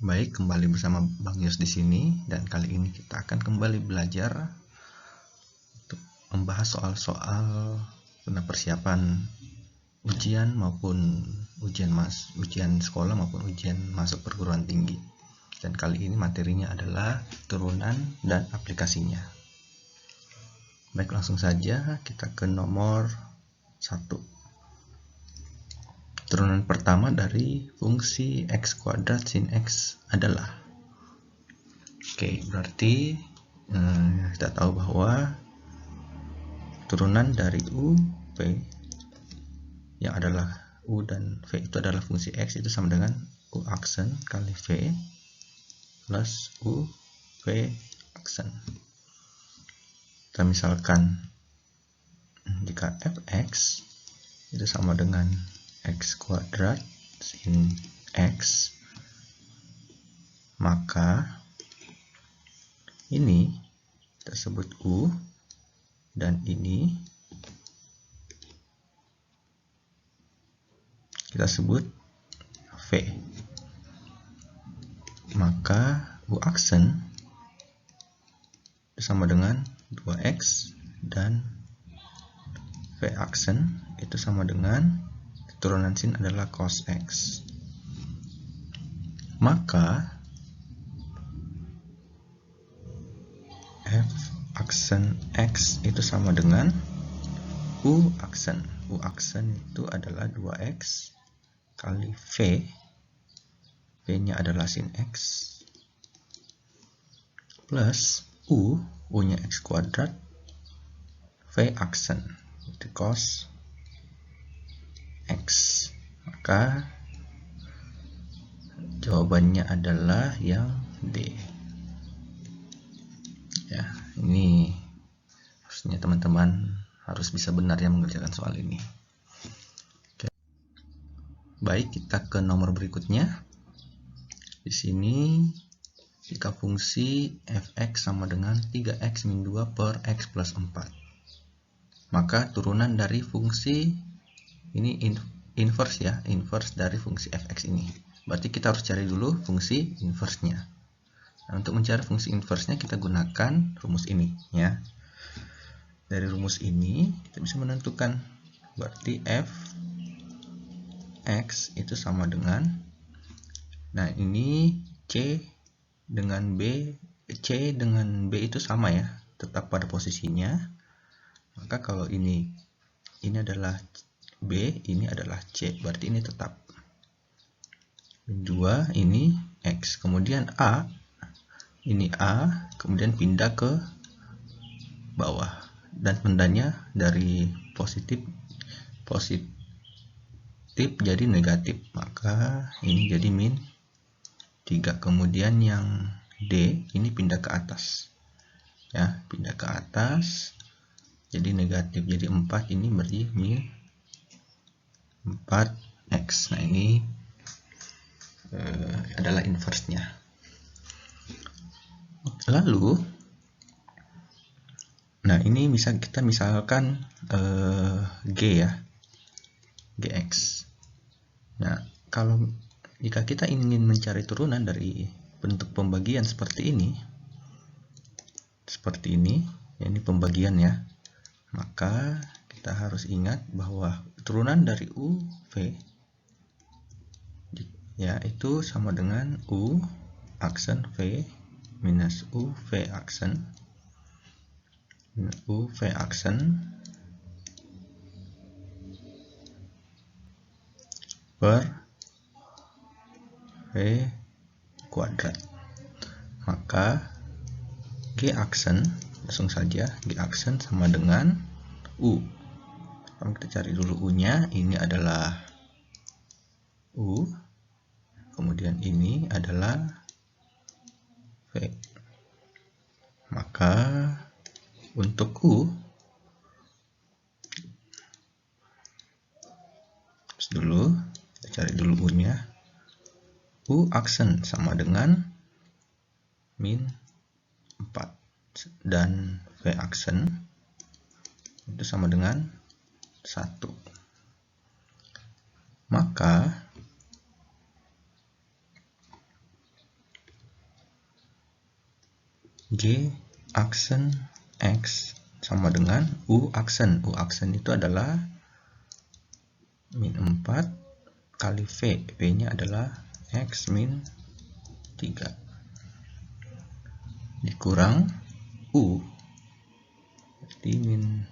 Baik, kembali bersama Bang Yos di sini, dan kali ini kita akan kembali belajar untuk membahas soal-soal persiapan ujian maupun ujian sekolah maupun ujian masuk perguruan tinggi. Dan kali ini materinya adalah turunan dan aplikasinya. Baik, langsung saja kita ke nomor 1. Turunan pertama dari fungsi x kuadrat sin x adalah, berarti kita tahu bahwa turunan dari u, v, yang adalah u dan v itu adalah fungsi x, itu sama dengan u aksen kali v plus u v aksen. Kita misalkan jika fx itu sama dengan x kuadrat sin x, maka ini kita sebut u dan ini kita sebut v. Maka u aksen sama dengan 2x dan v aksen itu sama dengan turunan sin adalah cos x. Maka f aksen x itu sama dengan u aksen. U aksen itu adalah 2x kali v. V-nya adalah sin x plus u-nya x kuadrat, v aksen itu cos x. Maka jawabannya adalah yang D. Ya, ini harusnya teman-teman harus bisa benar ya mengerjakan soal ini. Oke. Baik, kita ke nomor berikutnya. Di sini jika fungsi fx sama dengan 3x min 2 per x plus 4, maka turunan dari fungsi ini inverse dari fungsi fx ini. Berarti kita harus cari dulu fungsi inverse-nya. Nah, untuk mencari fungsi inverse-nya kita gunakan rumus ini ya. Dari rumus ini kita bisa menentukan, berarti fx itu sama dengan, nah ini c dengan b itu sama ya, tetap pada posisinya. Maka kalau ini adalah b, ini adalah c, berarti ini tetap. 2 ini x, kemudian a, ini a, kemudian pindah ke bawah, dan tandanya dari positif jadi negatif, maka ini jadi min 3. Kemudian yang d ini pindah ke atas ya, pindah ke atas jadi negatif, jadi 4, ini berarti min 4x. Nah, ini adalah inverse-nya. Lalu, nah ini bisa kita misalkan g ya, gx. Nah, kalau jika kita ingin mencari turunan dari bentuk pembagian seperti ini ya, ini pembagian ya, maka kita harus ingat bahwa turunan dari u v ya itu sama dengan u aksen v minus u v aksen per v kuadrat. Maka g aksen, langsung saja g aksen sama dengan u. Kita cari dulu u-nya, ini adalah u, kemudian ini adalah v. Maka untuk u, kita cari dulu u-nya. U aksen sama dengan min 4 dan v aksen itu sama dengan 1. Maka G aksen X sama dengan U aksen. U aksen itu adalah min 4 kali V. V-nya adalah X min 3. Dikurang U. Jadi min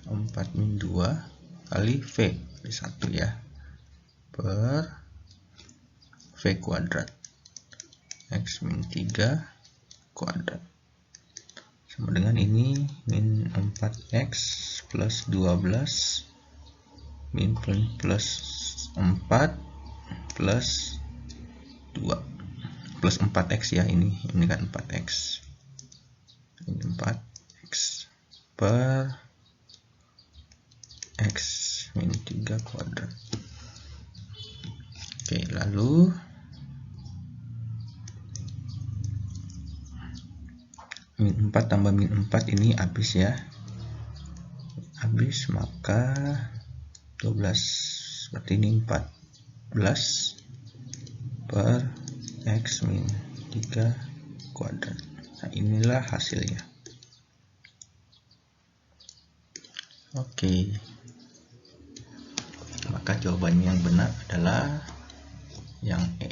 4 min 2 kali V. Kali 1 ya. Per V kuadrat. X min 3 kuadrat sama dengan ini min 4x plus 12 min plus 4 plus 2 plus 4x ya, ini kan 4x, ini 4x per x min 3 kuadrat. Oke, lalu min 4 tambah min 4 ini habis ya, habis, maka 12 seperti ini 14 per x min 3 kuadrat. Nah, inilah hasilnya. Oke, maka jawabannya yang benar adalah yang E.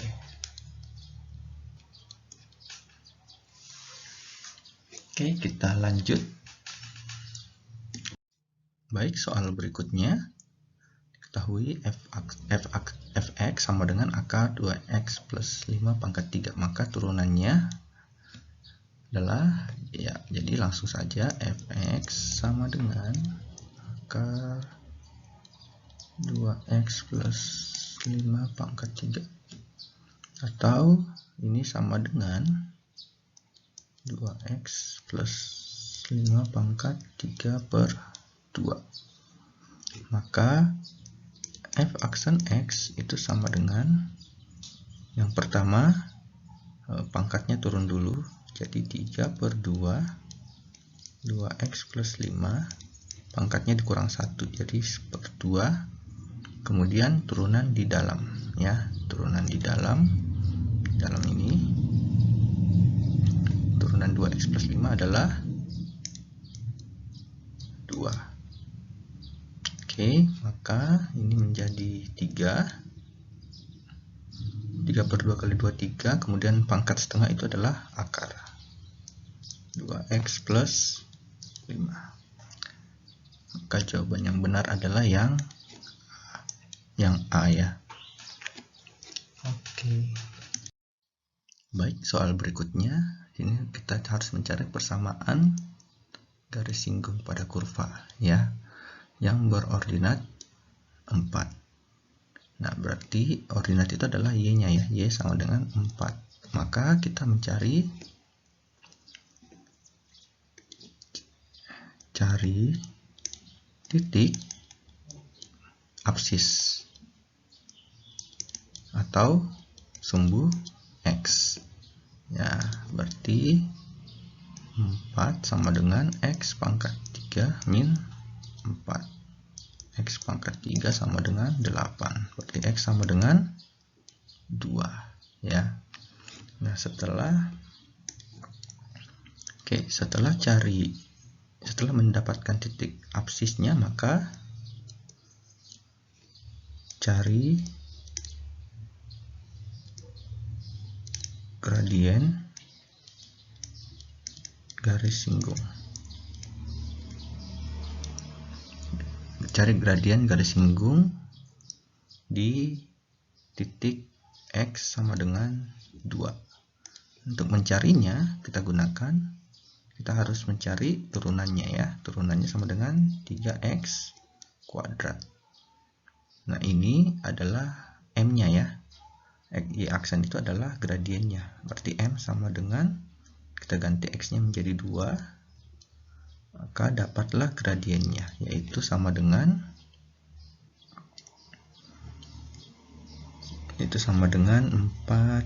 Oke, kita lanjut. Baik, soal berikutnya. Ketahui fx sama dengan akar 2x plus 5 pangkat 3. Maka turunannya adalah, ya, jadi langsung saja fx sama dengan akar 2x plus 5 pangkat 3. Atau ini sama dengan 2x plus 5 pangkat 3 per 2. Maka f aksen x itu sama dengan, yang pertama pangkatnya turun dulu, jadi 3 per 2 2x plus 5 pangkatnya dikurang 1, jadi per 2, kemudian turunan di dalam ya, turunan di dalam ini, turunan 2x plus 5 adalah 2. Oke, maka ini menjadi 3 per 2 kali 2 3, kemudian pangkat setengah itu adalah akar 2x plus 5. Maka jawaban yang benar adalah yang A ya. Oke. Baik, soal berikutnya. Ini kita harus mencari persamaan garis singgung pada kurva ya, yang berordinat 4. Nah, berarti ordinat itu adalah y-nya ya, y sama dengan 4. Maka kita cari titik absis atau sumbu x. Ya, berarti 4 sama dengan x pangkat 3 min 4. X pangkat 3 sama dengan 8. Berarti x sama dengan 2 ya. Nah, setelah mendapatkan titik absisnya, maka cari gradien garis singgung. Cari gradien garis singgung di titik x sama dengan 2. Untuk mencarinya kita harus mencari turunannya ya. Turunannya sama dengan 3x kuadrat. Nah, ini adalah m-nya ya. Y aksen itu adalah gradiennya. Berarti m sama dengan, kita ganti x-nya menjadi 2, maka dapatlah gradiennya, yaitu sama dengan 4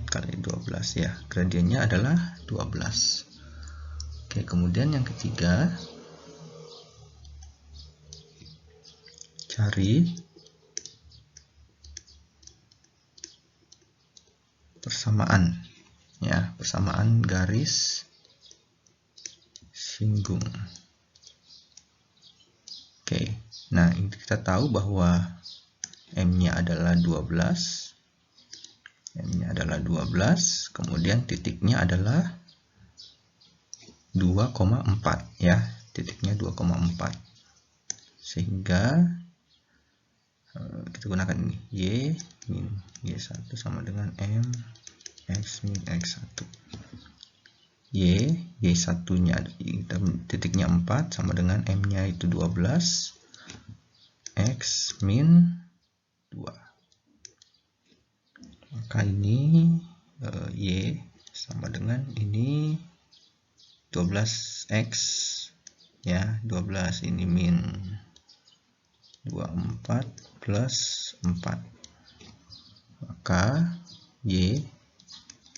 kali 12 ya. Gradiennya adalah 12. Oke, kemudian yang ketiga, cari persamaan ya, persamaan garis singgung. Oke, nah ini kita tahu bahwa M-nya adalah 12. M-nya adalah 12, kemudian titiknya adalah 2,4 ya, titiknya 2,4. Sehingga kita gunakan ini Y min Y1 sama dengan M X min X1. Y1 nya titiknya 4 sama dengan M nya itu 12 X min 2. Maka ini Y sama dengan ini 12X ya, 12 ini min 24 plus 4. Maka Y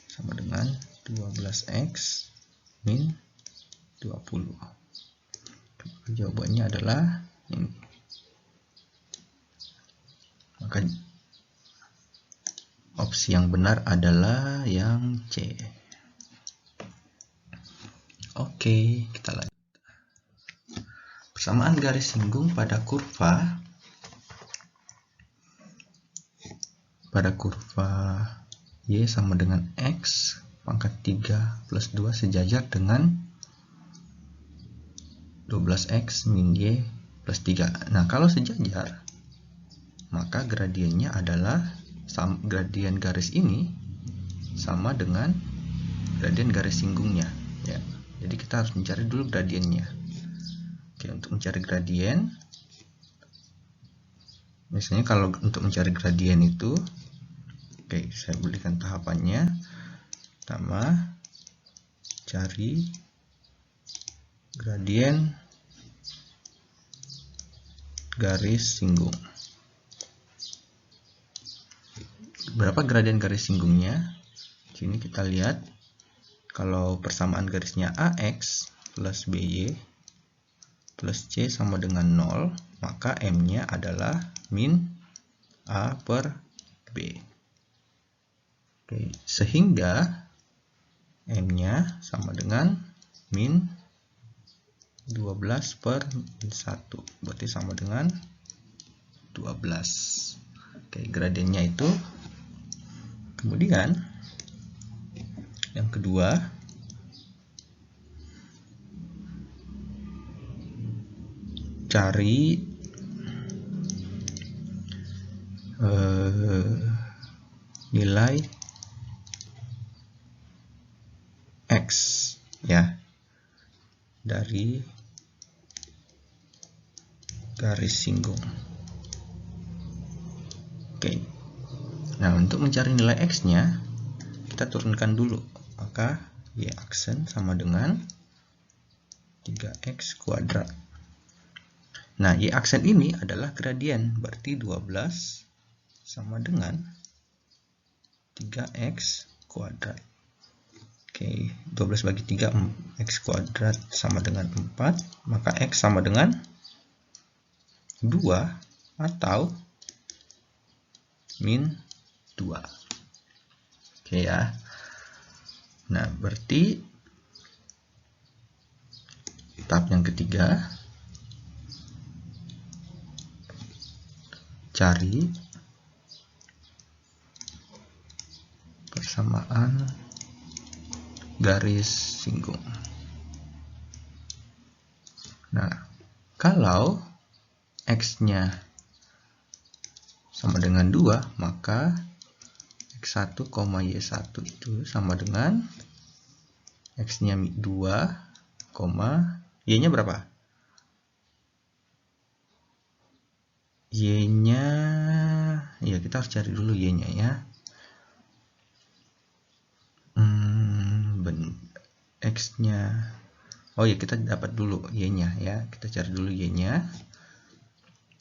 sama dengan 12X min 20. Jawabannya adalah ini. Maka opsi yang benar adalah yang C. Oke, kita lanjut. Persamaan garis singgung pada kurva Y sama dengan X pangkat 3 plus 2 sejajar dengan 12X min Y plus 3. Nah, kalau sejajar, maka gradiennya adalah gradien garis ini sama dengan gradien garis singgungnya ya. Jadi kita harus mencari dulu gradiennya. Oke, untuk mencari gradien, misalnya kalau untuk mencari gradien itu, oke, saya berikan tahapannya. Pertama, cari gradien garis singgung. Berapa gradien garis singgungnya? Sini kita lihat, kalau persamaan garisnya AX plus BY plus C sama dengan 0, maka M-nya adalah min A per B. Oke, sehingga M-nya sama dengan min 12 per min 1, berarti sama dengan 12. Oke, gradiennya itu. Kemudian yang kedua, cari nilai X ya dari garis singgung. Oke. Nah, untuk mencari nilai X-nya, kita turunkan dulu. Maka Y aksen sama dengan 3X kuadrat. Nah, Y aksen ini adalah gradien, berarti 12 sama dengan 3X kuadrat. Oke, 12 bagi 3, X kuadrat sama dengan 4. Maka X sama dengan 2 atau min 2. Oke ya. Nah, berarti tahap yang ketiga, cari persamaan garis singgung. Nah, kalau X-nya sama dengan 2, maka X1, Y1 itu sama dengan X-nya 2, Y-nya berapa? Y-nya, ya kita harus cari dulu Y-nya ya. X-nya, oh ya kita dapat dulu Y-nya ya. Kita cari dulu Y-nya.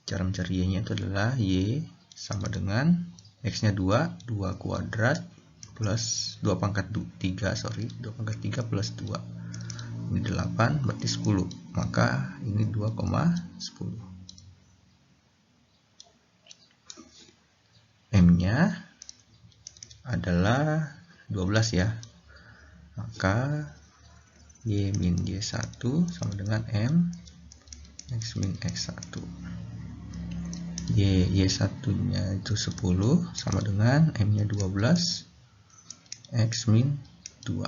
Cara mencari Y-nya itu adalah Y sama dengan X-nya 2 kuadrat plus 2 pangkat 3, 2 pangkat 3 plus 2. Ini 8, berarti 10. Maka ini 2,10. M-nya adalah 12 ya. Maka Y min Y1 sama dengan M X min X1. Y1 nya itu 10 sama dengan M nya 12 X min 2.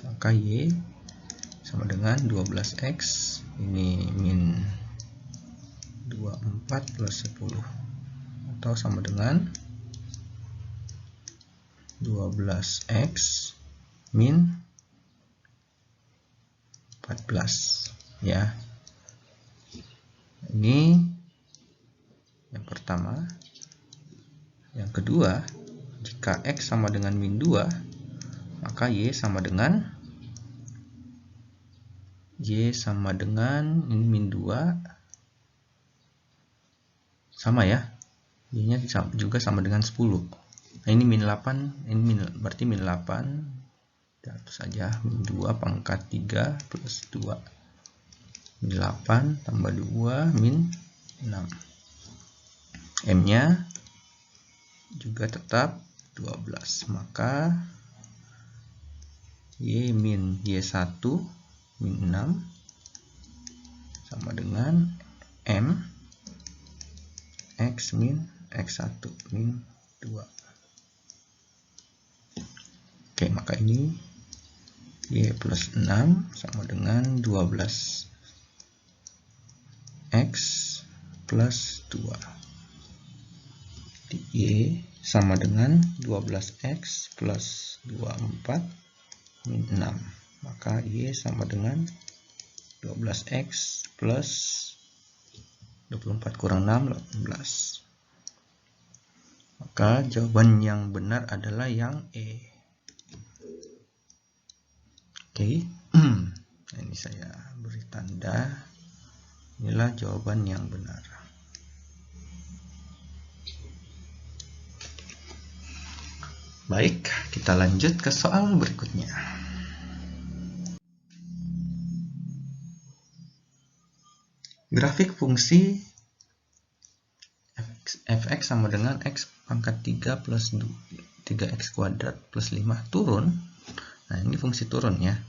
Maka Y sama dengan 12X, ini min 24 plus 10, atau sama dengan 12X min 14 ya. Ini yang pertama. Yang kedua, jika X sama dengan min 2, maka Y sama dengan ini min 2 sama ya. Y nya juga sama dengan 10. Nah, ini min 8, ini berarti min 8. Itu saja, min 2 pangkat 3 plus 2. Min 8 tambah 2 min 6. M nya juga tetap 12. Maka Y min Y1 min 6 sama dengan M X min X1 min 2. Oke, maka ini Y plus 6 sama dengan 12X plus 2. Y sama dengan 12X plus 24 min 6. Maka Y sama dengan 12X plus 24 kurang 6, 18. Maka jawaban yang benar adalah yang E. Oke, nah, ini saya beri tanda. Inilah jawaban yang benar. Baik, kita lanjut ke soal berikutnya. Grafik fungsi fx sama dengan x pangkat 3 plus 3x kuadrat plus 5 turun. Nah, ini fungsi turun ya.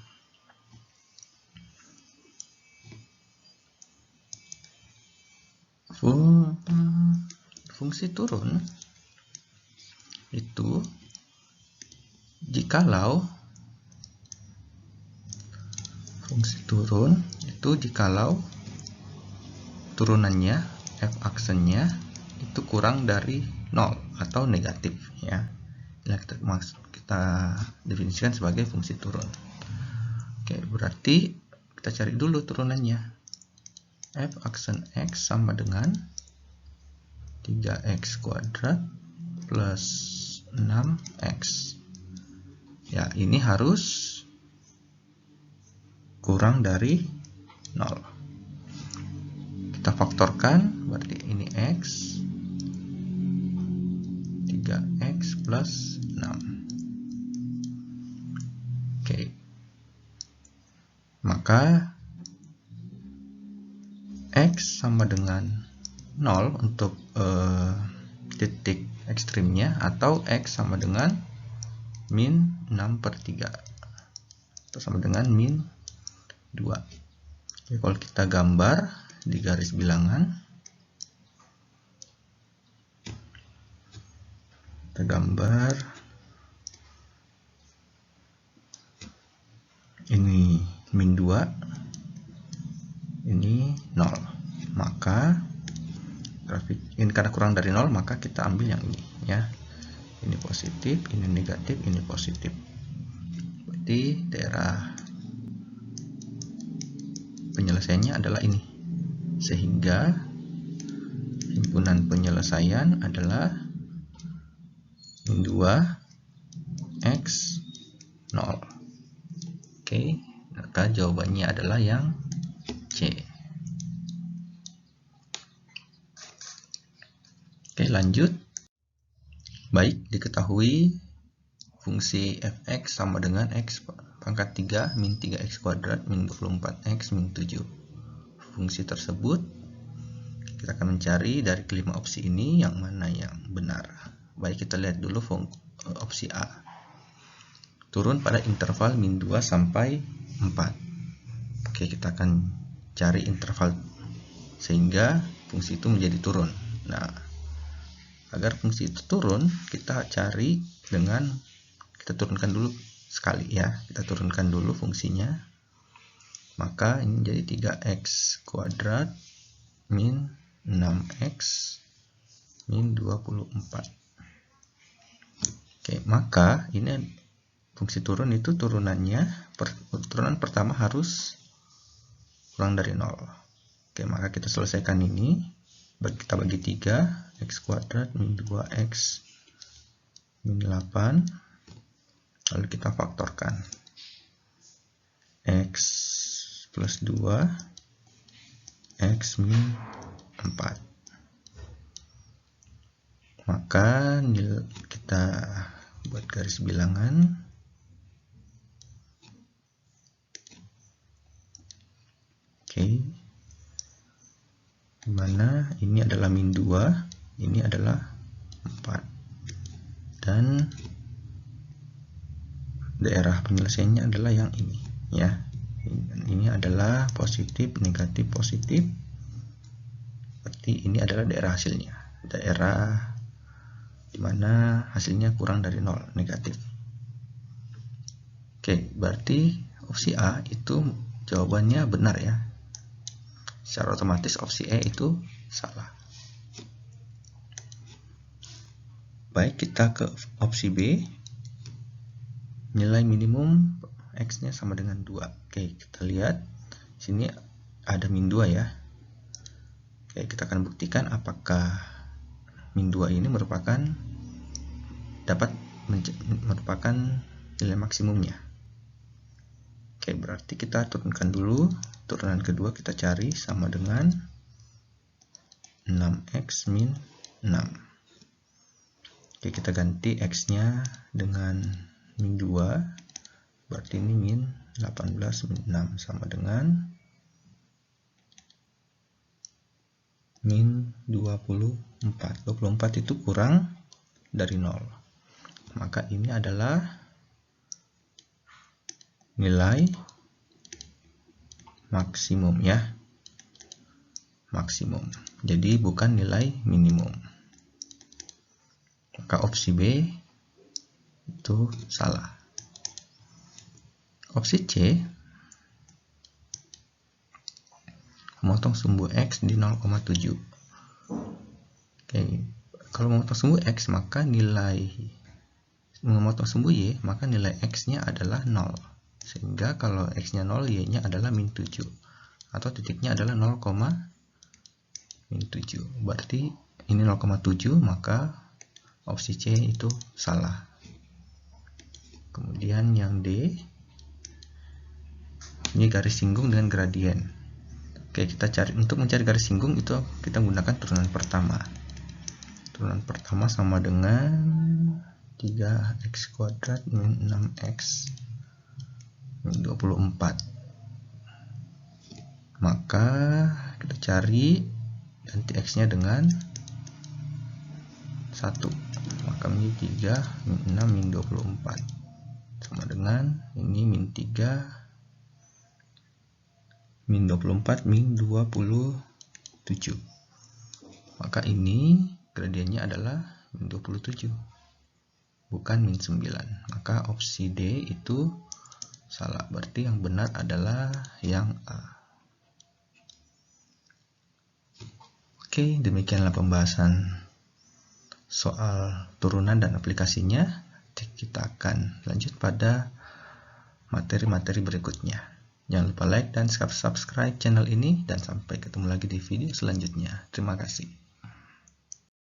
Fungsi turun itu jikalau turunannya f aksennya itu kurang dari 0 atau negatif ya. Kita definisikan sebagai fungsi turun. Oke, berarti kita cari dulu turunannya. F aksen X sama dengan 3x kuadrat plus 6x. Ya, ini harus kurang dari 0. Kita faktorkan, berarti ini X 3x plus 6. Oke, maka X sama dengan 0 untuk titik ekstrimnya, atau X sama dengan min 6/3 atau sama dengan min 2. Oke, kalau kita gambar di garis bilangan, kita gambar ini min 2, ini 0. Maka grafik ini karena kurang dari 0, maka kita ambil yang ini ya. Ini positif, ini negatif, ini positif. Berarti daerah penyelesaiannya adalah ini. Sehingga himpunan penyelesaian adalah min 2x 0. Oke, maka jawabannya adalah yang C. Oke, lanjut. Baik, diketahui fungsi fx sama dengan x pangkat 3 min 3x kuadrat min 24x min 7. Fungsi tersebut kita akan mencari dari kelima opsi ini yang mana yang benar. Baik, kita lihat dulu opsi A. Turun pada interval min 2 sampai Oke, kita akan cari interval sehingga fungsi itu menjadi turun. Nah, agar fungsi itu turun, kita cari dengan kita turunkan dulu sekali ya. Kita turunkan dulu fungsinya. Maka ini jadi 3x kuadrat min 6x min 24. Oke, maka ini fungsi turun itu turunannya, turunan pertama harus kurang dari 0. Oke, maka kita selesaikan ini. Kita bagi 3, x kuadrat min 2x min 8. Lalu kita faktorkan. X plus 2, x min 4. Maka kita buat garis bilangan. Oke, dimana ini adalah min 2, ini adalah 4, dan daerah penyelesaiannya adalah yang ini ya. Ini adalah positif, negatif, positif. Berarti ini adalah daerah hasilnya, daerah dimana hasilnya kurang dari 0, negatif. Oke, berarti opsi A itu jawabannya benar ya. Secara otomatis opsi E itu salah. Baik, kita ke opsi B. Nilai minimum X-nya sama dengan 2. Oke, kita lihat sini ada min 2 ya. Oke, kita akan buktikan apakah min 2 ini merupakan nilai maksimumnya. Oke, berarti kita turunkan dulu. Turunan kedua kita cari sama dengan 6x min 6. Oke, kita ganti x-nya dengan min 2. Berarti ini min 18 min 6 sama dengan min 24. 24 itu kurang dari 0. Maka ini adalah nilai maksimum ya. Maksimum. Jadi bukan nilai minimum. Maka opsi B itu salah. Opsi C, memotong sumbu X di 0,7. Oke, kalau memotong sumbu X maka nilai memotong sumbu Y, maka nilai X-nya adalah 0. Sehingga kalau X-nya 0, Y-nya adalah min 7. Atau titiknya adalah 0, min 7. Berarti ini 0,7, maka opsi C itu salah. Kemudian yang D, ini garis singgung dengan gradien. Oke, kita cari, untuk mencari garis singgung itu kita gunakan turunan pertama. Turunan pertama sama dengan 3x kuadrat min 6x min 24. Maka kita cari ganti x-nya dengan 1. Maka menjadi 3 min 6 min 24 sama dengan ini min 3 min 24 min 27. Maka ini gradiennya adalah min 27, bukan min 9. Maka opsi D itu salah. Berarti yang benar adalah yang A. Oke, demikianlah pembahasan soal turunan dan aplikasinya. Kita akan lanjut pada materi-materi berikutnya. Jangan lupa like dan subscribe channel ini, dan sampai ketemu lagi di video selanjutnya. Terima kasih.